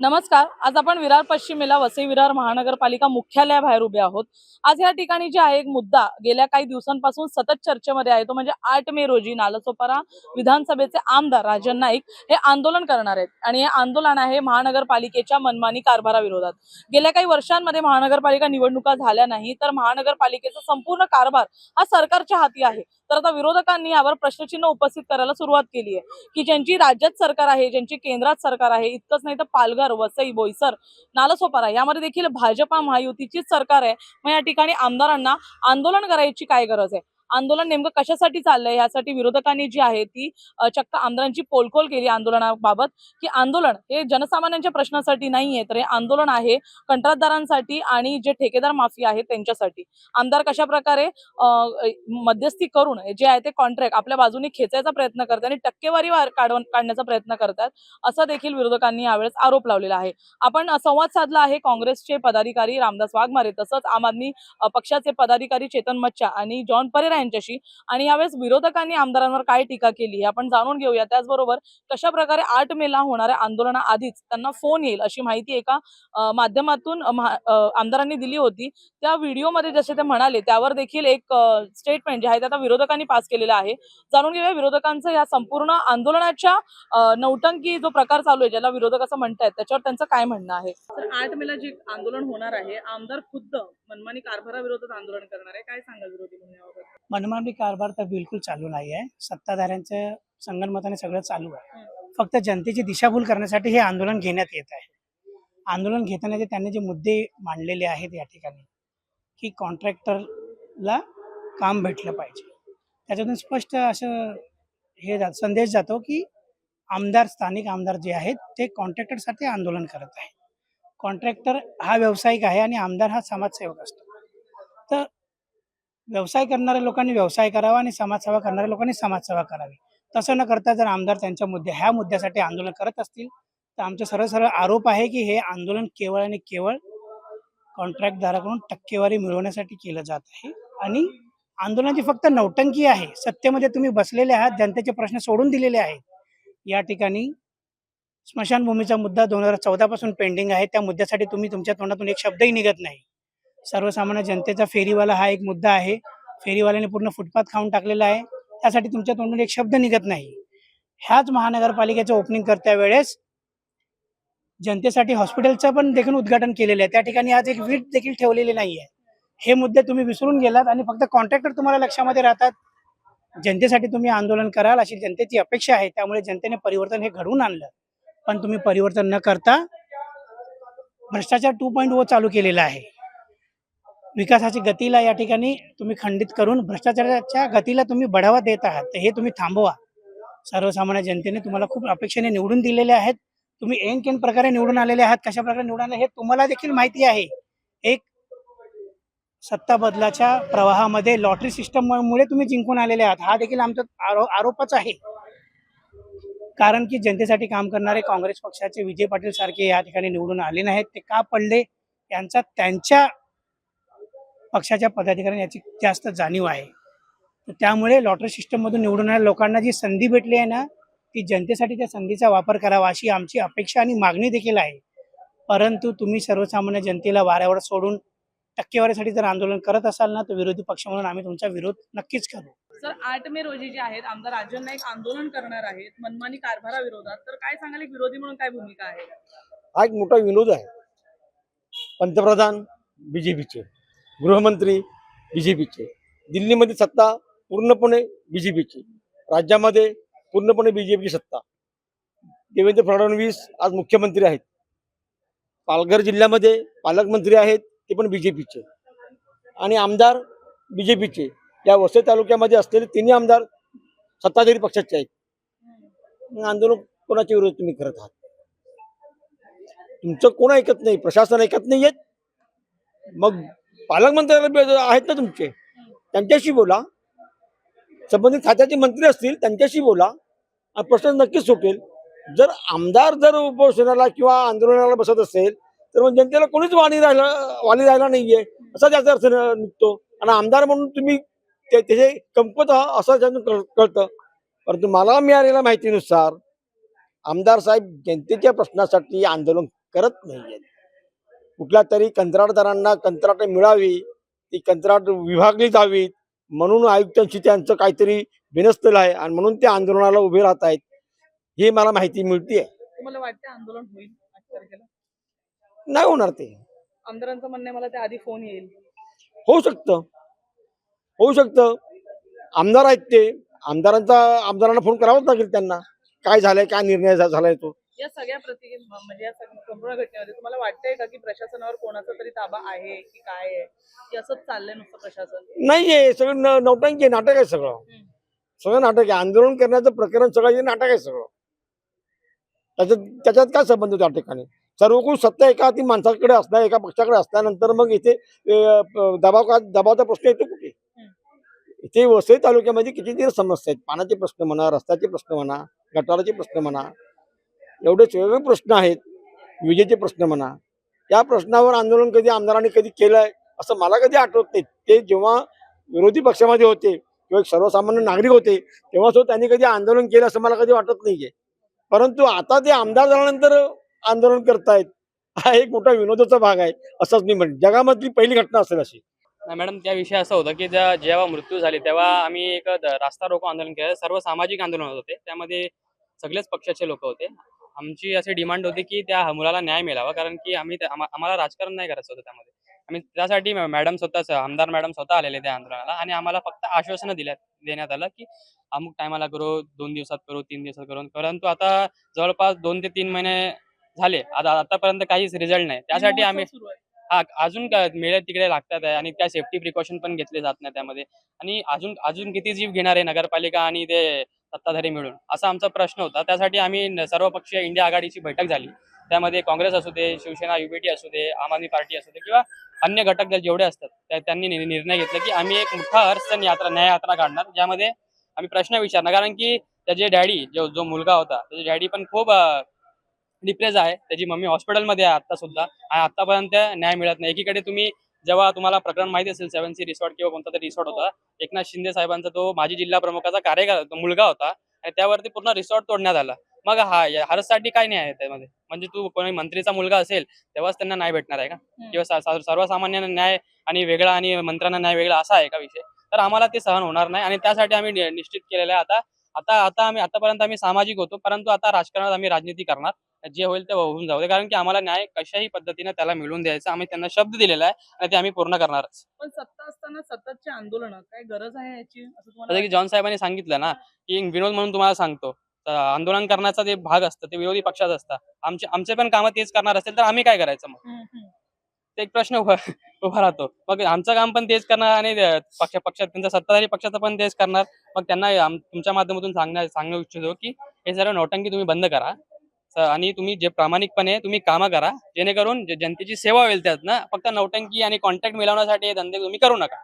नमस्कार. आज आपण विरार पश्चिमेला वसई विरार महानगरपालिका मुख्यालयाबाहेर उभे आहोत. आज या ठिकाणी जे आहे एक मुद्दा गेल्या काही दिवसांपासून सतत चर्चेमध्ये आहे तो म्हणजे 8 मे रोजी नालासोपारा विधानसभेचे आमदार राजन नाईक हे आंदोलन करणार आहेत आणि हे आंदोलन आहे महानगरपालिकेच्या मनमानी कारभाराविरोधात. गेल्या काही वर्षांमध्ये महानगरपालिका निवडणुका झाल्या नाही तर महानगरपालिकेचा संपूर्ण कारभार हा सरकारच्या हाती आहे. तर आता विरोधकांनी यावर प्रश्नचिन्ह उपस्थित करायला सुरुवात केली आहे की ज्यांची राज्यात सरकार आहे, ज्यांची केंद्रात सरकार आहे, इतकंच नाही तर पालघर, वसई, बोईसर, नालासोपारा यामध्ये देखील भाजपा महायुतीचीच सरकार आहे. मग या ठिकाणी आमदारांना आंदोलन करायची काय गरज आहे? आंदोलन नेमकं कशासाठी चाललंय यासाठी विरोधकांनी जी आहे ती चक्क आमदारांची पोलखोल केली आंदोलनाबाबत की आंदोलन हे जनसामान्यांच्या प्रश्नासाठी नाहीये तर हे आंदोलन आहे कंत्राटदारांसाठी आणि जे ठेकेदार माफिया आहेत त्यांच्यासाठी. आमदार कशा प्रकारे मध्यस्थी करून जे आहे ते कॉन्ट्रॅक्ट आपल्या बाजूने खेचायचा प्रयत्न करतात आणि टक्केवारी काढण्याचा प्रयत्न करतात असं देखील विरोधकांनी यावेळेस आरोप लावलेला आहे. आपण संवाद साधला आहे काँग्रेसचे पदाधिकारी रामदास वाघमारे तसंच आम आदमी पक्षाचे पदाधिकारी चेतन मच्छा आणि जॉन परेरा यांच्याशी आणि यावेळेस विरोधकांनी आमदारांवर काय टीका केली हे आपण जाणून घेऊया. त्याचबरोबर कशा प्रकारे 8 मेला होणाऱ्या आंदोलनाआधीच त्यांना फोन येईल अशी माहिती एका माध्यमातून आमदारांनी दिली होती. त्या व्हिडिओमध्ये जसे ते म्हणाले त्यावर देखील एक स्टेटमेंट जे आहे ते आता विरोधकांनी पास केलेलं आहे. जाणून घेऊया विरोधकांचं या संपूर्ण आंदोलनाच्या नौटंकी जो प्रकार चालू आहे ज्याला विरोधक असं म्हणतात त्याच्यावर त्यांचं काय म्हणणं आहे. तर 8 मेला जे आंदोलन होणार आहे आमदार खुद्द मनमानी कारभाराविरोधात आंदोलन करणार आहे. काय सांगाल विरोधी म्हणून याबाबत? मनमानी कारभार तर बिलकुल चालू नाही आहे. सत्ताधाऱ्यांच्या संगनमताने सगळं चालू आहे. फक्त जनतेची दिशाभूल करण्यासाठी हे आंदोलन घेण्यात येत आहे. आंदोलन घेताना त्यांनी जे मुद्दे मांडलेले आहेत या ठिकाणी की कॉन्ट्रॅक्टरला काम भेटलं पाहिजे, त्याच्यातून स्पष्ट असं संदेश जातो की आमदार स्थानिक आमदार जे आहेत ते कॉन्ट्रॅक्टरसाठी आंदोलन करत आहे. कॉन्ट्रॅक्टर हा व्यावसायिक आहे आणि आमदार हा समाजसेवक असतो. तर व्यवसाय करणाऱ्या लोकांनी व्यवसाय करावा आणि समाजसेवा करणाऱ्या लोकांनी समाजसेवा करावी. तसं न करता जर आमदार त्यांच्या ह्या मुद्द्यासाठी आंदोलन करत असतील तर आमचे सरळ सरळ आरोप आहे की हे आंदोलन केवळ आणि केवळ कॉन्ट्रॅक्टदाराकडून टक्केवारी मिळवण्यासाठी केलं जात आहे आणि आंदोलनाची फक्त नौटंकी आहे. सत्तेमध्ये तुम्ही बसलेले आहात, जनतेचे प्रश्न सोडून दिलेले आहेत. या ठिकाणी स्मशानभूमीचा मुद्दा 2014 पासून पेंडिंग आहे. त्या मुद्द्यासाठी तुम्ही तुमच्या तोंडातून एक शब्दही निघत नाही. सर्वसामान्य जनतेचा फेरीवाला हा एक मुद्दा आहे. फेरीवाल्याने पूर्ण फुटपाथ खाऊन टाकलेला आहे, त्यासाठी तुमच्या तोंडून एक शब्द निघत नाही. ह्याच महानगरपालिकेचं ओपनिंग करत्या वेळेस जनतेसाठी हॉस्पिटलचं पण देखील उद्घाटन केलेलं आहे. त्या ठिकाणी आज एक वीट देखील ठेवलेली नाही आहे. हे मुद्दे तुम्ही विसरून गेलात आणि फक्त कॉन्ट्रॅक्टर तुम्हाला लक्षामध्ये राहतात. जनतेसाठी तुम्ही आंदोलन कराल अशी जनतेची अपेक्षा आहे. त्यामुळे जनतेने परिवर्तन हे घडवून आणलं, पण तुम्ही परिवर्तन न करता भ्रष्टाचार 2.0 चालू केलेला आहे. विकासाची गतीला या ठिकाणी तुम्ही खंडित करून भ्रष्टाचाराच्या गतीला तुम्ही बढावा देत आहात. तर हे तुम्ही थांबवा. सर्वसामान्य जनतेने तुम्हाला खूप अपेक्षेने निवडून दिलेले आहेत. तुम्ही ऐन प्रकारे निवडून आलेले आहात. कशा प्रकारे निवडून आले हे तुम्हाला देखील माहिती आहे. एक सत्ता बदलाच्या प्रवाहामध्ये लॉटरी सिस्टममुळे तुम्ही जिंकून आलेले आहात. हा देखील आमचा आरोपच आहे. कारण की जनतेसाठी काम करणारे काँग्रेस पक्षाचे विजय पाटील सारखे या ठिकाणी निवडून आले नाहीत. ते का पडले यांचा त्यांच्या पक्षाच्या पदाधिकाऱ्यांनी याची जास्त जाणीव आहे. तर त्यामुळे लॉटरी सिस्टम मधून निवडून आलेल्या लोकांना जी संधी भेटली आहे ना ती जनतेसाठी त्या संधीचा वापर करावा अशी आमची अपेक्षा आणि मागणी देखील आहे. परंतु तुम्ही सर्वसामान्य जनतेला वाऱ्यावर सोडून टक्केवारीसाठी जर आंदोलन करत असाल ना तर विरोधी पक्ष म्हणून आम्ही तुमचा विरोध नक्कीच करू. सर 8 मे रोजी जे आहेत आमदार राजन नाईक आंदोलन करणार आहेत मनमानी कारभाराविरोधात. तर काय सांगाल एक विरोधी म्हणून काय भूमिका आहे? हा एक मोठा विनोद आहे. पंतप्रधान बीजेपीचे, गृहमंत्री बीजेपीचे, दिल्लीमध्ये सत्ता पूर्णपणे बीजेपीची, राज्यामध्ये पूर्णपणे बीजेपीची सत्ता. देवेंद्र फडणवीस आज मुख्यमंत्री आहेत. पालघर जिल्ह्यामध्ये पालकमंत्री आहेत ते पण बीजेपीचे आणि आमदार बीजेपीचे. या वसई तालुक्यामध्ये असलेले तिन्ही आमदार सत्ताधारी पक्षाचे आहेत. आंदोलन कोणाच्या विरोधात तुम्ही करत आहात? तुमचं कोण ऐकत नाही, प्रशासन ऐकत नाही येत. मग पालकमंत्री आहेत ना तुमचे, त्यांच्याशी बोला. संबंधित खात्याचे मंत्री असतील त्यांच्याशी बोला, प्रश्न नक्कीच सुटेल. जर आमदार जर उपोषणाला किंवा आंदोलनाला बसत असेल तर मग जनतेला कोणीच वाली राहिला नाहीये असा त्याचा अर्थ निघतो. आणि आमदार म्हणून तुम्ही त्याचे कमकुवत असं त्यातून कळतं. परंतु मला मिळालेल्या माहितीनुसार आमदार साहेब जनतेच्या प्रश्नासाठी आंदोलन करत नाहीयेत. कुठल्या तरी कंत्राटदारांना कंत्राट मिळावी, ती कंत्राट विभागली जावीत म्हणून आयुक्तांशी त्यांचं काहीतरी बिनसलेलं आहे आणि म्हणून ते आंदोलनाला उभे राहत आहेत, हे मला माहिती मिळते. तुम्हाला वाटतं आंदोलन होईल 8 तारखेला? नाही होणार ते. आमदारांचं म्हणणं आहे मला त्या आधी फोन येईल. होऊ शकतं, होऊ शकतं. आमदार आहेत ते, आमदारांना फोन करावाच लागेल त्यांना, काय झालंय, काय निर्णय झालाय तो. या सगळ्या म्हणजे या सगळ्या संपूर्ण घटनेमध्ये तुम्हाला वाटतंय का की प्रशासनावर कोणाचा तरी ताबा आहे की काय आहे, की असंच चाललंय नुसतं प्रशासन? नाहीये, सगळं नौटंकी आहे, नाटक आहे सगळं. सगळं नाटक आहे. आंदोलन करण्याचं प्रकरण सगळं हे नाटक आहे सगळं. त्याच्यात काय संबंध त्या ठिकाणी? सर्वकूळ सत्ता एका ती माणसाकडे असणार, एका पक्षाकडे असल्यानंतर मग इथे दबावचा प्रश्न येतो कुठे? इथे वसई तालुक्यामध्ये कितीतरी समस्या आहेत. पाण्याचे प्रश्न म्हणा, रस्त्याचे प्रश्न म्हणा, गटाराचे प्रश्न म्हणा, एवढेच वेगवेगळे प्रश्न आहेत. विजेचे प्रश्न म्हणा, या प्रश्नावर आंदोलन कधी आमदारांनी कधी केलंय असं मला कधी आठवत नाही. ते जेव्हा विरोधी पक्षामध्ये होते किंवा एक सर्वसामान्य नागरिक होते तेव्हा सुद्धा त्यांनी कधी आंदोलन केलं असं मला कधी वाटत नाहीये. परंतु आता ते आमदार झाल्यानंतर आंदोलन करतायत, हा एक मोठा विनोदाचा भाग आहे असंच मी म्हणेन. जगामधली पहिली घटना असेल अशी. नाही मॅडम, त्या विषय असं होतं की जेव्हा मृत्यू झाले तेव्हा आम्ही एक रास्ता रोको आंदोलन केलं. सर्व सामाजिक आंदोलन होत होते, त्यामध्ये सगळेच पक्षाचे लोक होते. आमची अशी डिमांड होती की त्या मुलाला न्याय मिळावा, कारण की आम्हाला राजकारण नाही करायचं होतं त्यामध्ये. आम्ही त्यासाठी मॅडम स्वतःच आमदार मॅडम स्वतः आलेले त्या आंदोलनाला आणि आम्हाला फक्त आश्वासनं देण्यात आलं की अमुक टायमाला करू, 2 दिवसात करू, 3 दिवसात करू. परंतु आता जवळपास 2 ते 3 महिने झाले, आतापर्यंत काहीच रिझल्ट नाही. त्यासाठी आम्ही सुरू आहे. अजून मेळे तिकडे लागतात आहे आणि त्या सेफ्टी प्रिकॉशन पण घेतले जात नाही त्यामध्ये. आणि अजून किती जीव घेणार आहे नगरपालिका आणि ते सत्ताधारी मिळून, असा आमचा प्रश्न होता. त्यासाठी आम्ही सर्वपक्षीय इंडिया आघाडीची बैठक झाली. त्यामध्ये काँग्रेस असू दे, शिवसेना युबीटी असू दे, आम आदमी पार्टी असू दे किंवा अन्य घटक दल जेवढे असतात त्यांनी निर्णय घेतला की आम्ही एक मोठा हर्षण न्याय यात्रा काढणार, ज्यामध्ये आम्ही प्रश्न विचारणार. कारण की त्याचे डॅडी जो मुलगा होता त्याचे डॅडी पण खूप डिप्रेस आहे. त्याची मम्मी हॉस्पिटलमध्ये आहे आता सुद्धा आणि आतापर्यंत न्याय मिळत नाही. एकीकडे जेव्हा तुम्हाला प्रकरण माहिती असेल 7 सी रिसॉर्ट किंवा कोणता तरी रिसॉर्ट होता, एकनाथ शिंदे साहेबांचा तो माजी जिल्हा प्रमुखाचा मुलगा होता आणि त्यावरती पूर्ण रिसॉर्ट तोडण्यात आला. मग हरसाठी काय न्याय आहे त्यामध्ये? म्हणजे तू कोणी मंत्रीचा मुलगा असेल तेव्हाच त्यांना न्याय भेटणार आहे का? किंवा सर्वसामान्यांना न्याय आणि वेगळा आणि मंत्र्यांना न्याय वेगळा असा आहे का विषय? तर आम्हाला ते सहन होणार नाही आणि त्यासाठी आम्ही निश्चित केलेलं आहे. आतापर्यंत आम्ही सामाजिक होतो, परंतु आता राजकारणात आम्ही राजनीती करणार. जे होईल ते होऊन जाऊ दे, कारण की आम्हाला न्याय कशाही पद्धतीने त्याला मिळवून द्यायचा. आम्ही त्यांना शब्द दिलेला आहे आणि ते आम्ही पूर्ण करणारच. पण सत्ता असताना सततचे आंदोलन काय गरज आहे याची असं तुम्हाला जसं की जॉन साहेबांनी सांगितलं ना की विनोद म्हणून तुम्हाला सांगतो, आंदोलन करण्याचा जे भाग असतं ते विरोधी पक्षात असतं. आमचे पण कामं तेच करणार असेल तर आम्ही काय करायचं मग? ते एक प्रश्न उभा राहतो. मग आमचं काम पण तेच करणार आणि पक्षात त्यांचा सत्ताधारी पक्षाचं पण तेच करणार. मग त्यांना तुमच्या माध्यमातून सांगू इच्छितो की हे सर्व नौटंकी तुम्ही बंद करा आणि तुम्ही जे प्रामाणिकपणे तुम्ही कामं करा, जेणेकरून जनतेची सेवा होईल त्यात ना. फक्त नौटंकी आणि कॉन्टॅक्ट मिळवण्यासाठी हे धंदे तुम्ही करू नका.